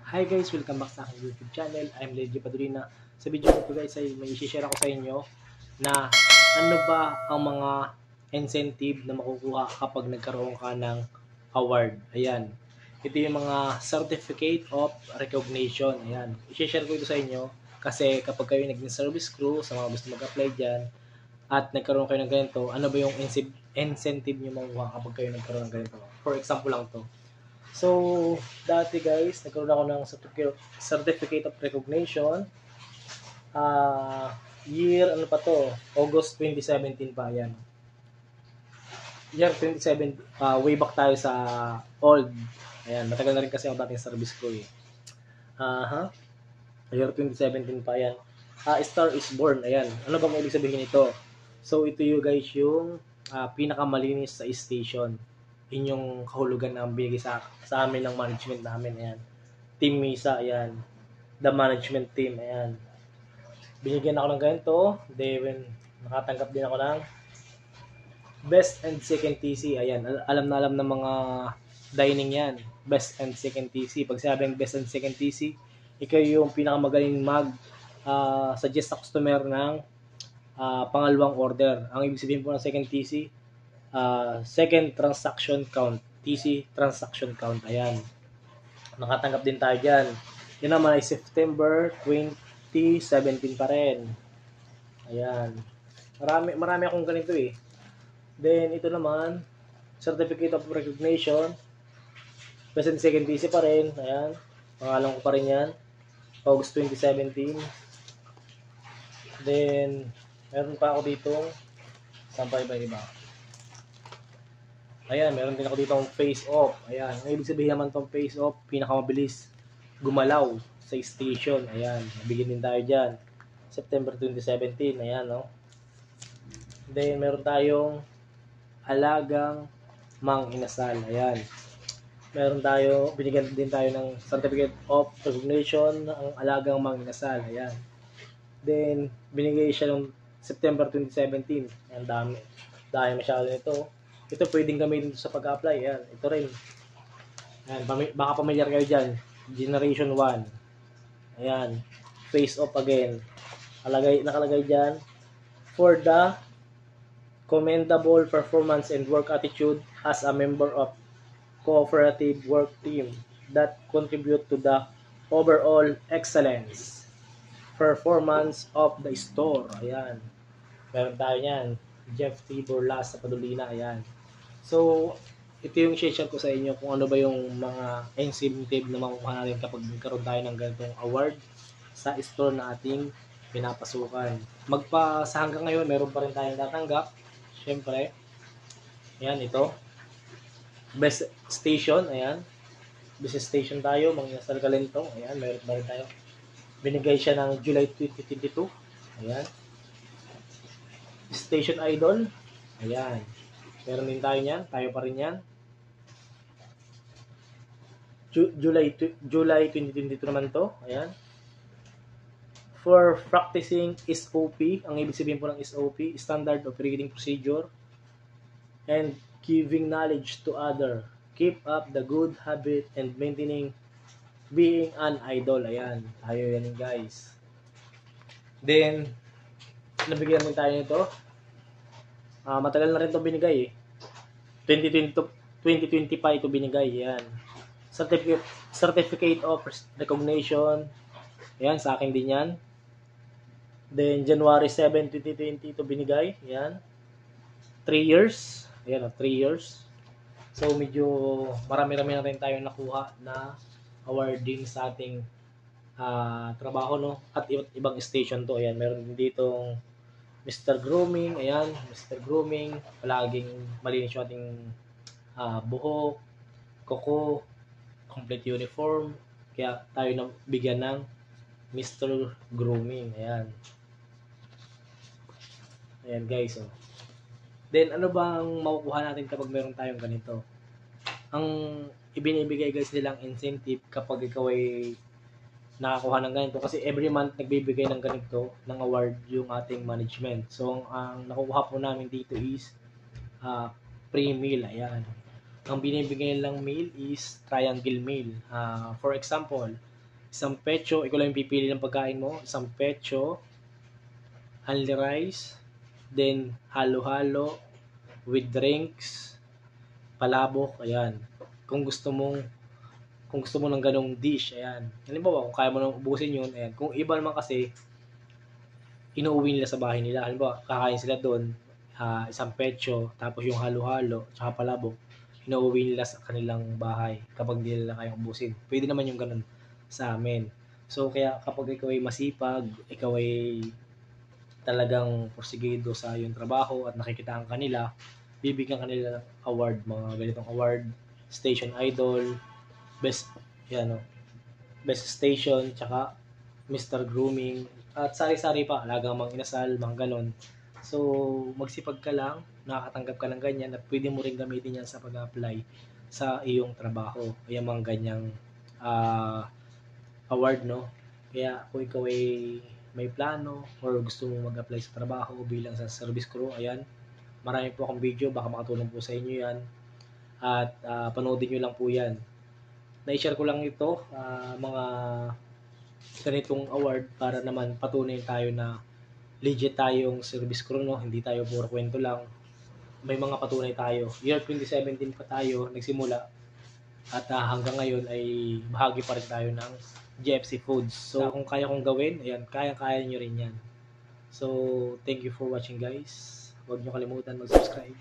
Hi guys, welcome back sa aking YouTube channel. I'm Leggy Padurina. Sa video ko guys ay may i-share ako sa inyo na ano ba ang mga incentive na makukuha kapag nagkaroon ka ng award. Ayan. Ito yung mga certificate of recognition. Ayan. I-share ko ito sa inyo kasi kapag kayo naging service crew sa mga gusto mag-apply dyan at nagkaroon kayo ng ganito, ano ba yung incentive nyo makukuha kapag kayo nagkaroon ng ganito? For example lang to. So, dati guys, nagkaroon ako ng certificate of recognition. Year, ano pa to? August 2017 pa yan. Year 2017, way back tayo sa old. Ayan, matagal na rin kasi ako dating service ko eh. Year 2017 pa yan. Star is Born, ayan. Ano bang ibig sabihin nito? So, ito yung guys yung pinakamalinis sa station. Yun yung kahulugan na binigay sa amin ng management namin. Ayan. Team Misa, ayan. The management team, ayan. Binigyan ako ng ganito. Then, nakatanggap din ako ng Best and Second TC. Ayan. Alam na alam ng mga dining yan. Best and Second TC. Pag sabing Best and Second TC, ikaw yung pinakamagaling suggest sa customer ng pangalawang order. Ang ibig sabihin po ng second TC, second transaction count. TC transaction count. Ayan. Nakatanggap din tayo dyan. Yan naman ay September 2017 pa rin. Ayan. Marami akong ganito eh. Then, ito naman, Certificate of Recognition. Best and Second TC pa rin. Ayan. Pangalan ko pa rin yan. August 2017. Then, meron pa ako dito. Sampay ba iba? Ayan, meron din ako dito face off. Ayan, ang ibig sabihin naman tong face off, pinakamabilis gumalaw sa station. Ayan, nabigyan din tayo dyan. September 2017, ayan, no? Then, meron tayong alagang mang inasal. Ayan. Meron tayo, binigyan din tayo ng Certificate of Recognition ng alagang mang inasal. Ayan. Then, binigay siya ng September 2017. Ayan, dami masyado nito. Ito pwedeng gamitin sa pag-apply. Ayan, ito rin. Ayan, baka familiar kayo dyan. Generation 1. Ayan, face off again. Nakalagay dyan, for the commendable performance and work attitude as a member of cooperative work team that contribute to the overall excellence performance of the store. Ayan. Meron tayo yan. Jeff T. Borlas sa Padulina. Ayan. So, ito yung share ko sa inyo kung ano ba yung mga incentive na makukuha natin kapag nagkaroon tayo ng ganitong award sa store na ating pinapasukan. Sa hanggang ngayon, meron pa rin tayong tatanggap. Siyempre, ayan, ito. Best Station, ayan. Best Station tayo, mga Nasal Kalentong. Ayan, meron pa rin tayo. Binigay siya ng July 2022. Ayan. Station Idol. Ayan. Meron din tayo niyan. Tayo pa rin yan. July 2022 naman to. Ayan. For practicing SOP. Ang ibig sabihin po ng SOP, Standard Operating Procedure. And giving knowledge to other. Keep up the good habit and maintaining being an idol. Ayan. Tayo yan guys. Then, nabigyan din tayo nito. Matagal na rin ito binigay eh. 2020 pa ito binigay. Yan. Certificate of Recognition. Yan, sa akin din yan. Then, January 7, 2020 ito binigay. Yan. 3 years. Ayan, 3 years. So, medyo marami-rami na rin tayo nakuha na awarding sa ating trabaho, no? At ibang station to. Ayan, meron din ditong Mr. Grooming, ayan, Mr. Grooming, palaging malinis yung ating buhok, kuko, complete uniform, kaya tayo na bigyan ng Mr. Grooming, ayan. Ayan guys, oh. Then, ano bang makukuha natin kapag meron tayong ganito? Ang ibinibigay guys nilang incentive kapag ikaw ay nakakuha ng ganito kasi every month nagbibigay ng ganito ng award yung ating management. So, ang nakukuha po namin dito is free meal. Ayan. Ang binibigay nilang meal is triangle meal. For example, Isang pecho, ikaw lang yung pipili ng pagkain mo. Isang pecho, only rice, then halo-halo with drinks, palabok, ayan. Kung gusto mo ng ganong dish, ayan. Halimbawa, kung kaya mo nang ubusin yun, ayan. Kung iba naman kasi, inuuwi nila sa bahay nila. Halimbawa, kakain sila doon, isang pecho, tapos yung halo-halo, tsaka palabok, inuuwi nila sa kanilang bahay kapag di nila kayang ubusin. Pwede naman yung ganun sa amin. So, kaya kapag ikaw ay masipag, ikaw ay talagang porsigido sa iyong trabaho at nakikitaan kanila, bibigyan kanila ng award, mga ganitong award, station idol, best, yan, no, best station, tsaka Mr. Grooming, at sari-sari pa, alagang mga inasal, mga ganon. So, magsipag ka lang, nakakatanggap ka ng ganyan, at pwede mo rin gamitin yan sa pag-apply sa iyong trabaho. Yung mga ganyang award, no? Kaya kung ikaw ay may plano or gusto mong mag-apply sa trabaho bilang sa service crew, ayan, marami po akong video, baka makatulong po sa inyo yan. At panoodin nyo lang po yan. Na-share ko lang ito, mga ganitong award para naman patunay tayo na legit tayong service crew, no? Hindi tayo puro kwento lang. May mga patunay tayo. Year 2017 pa tayo nagsimula at hanggang ngayon ay bahagi pa rin tayo ng GFC Foods. So kung kaya kong gawin, ayan, kaya-kaya nyo rin yan. So thank you for watching guys. Huwag nyo kalimutan mag-subscribe.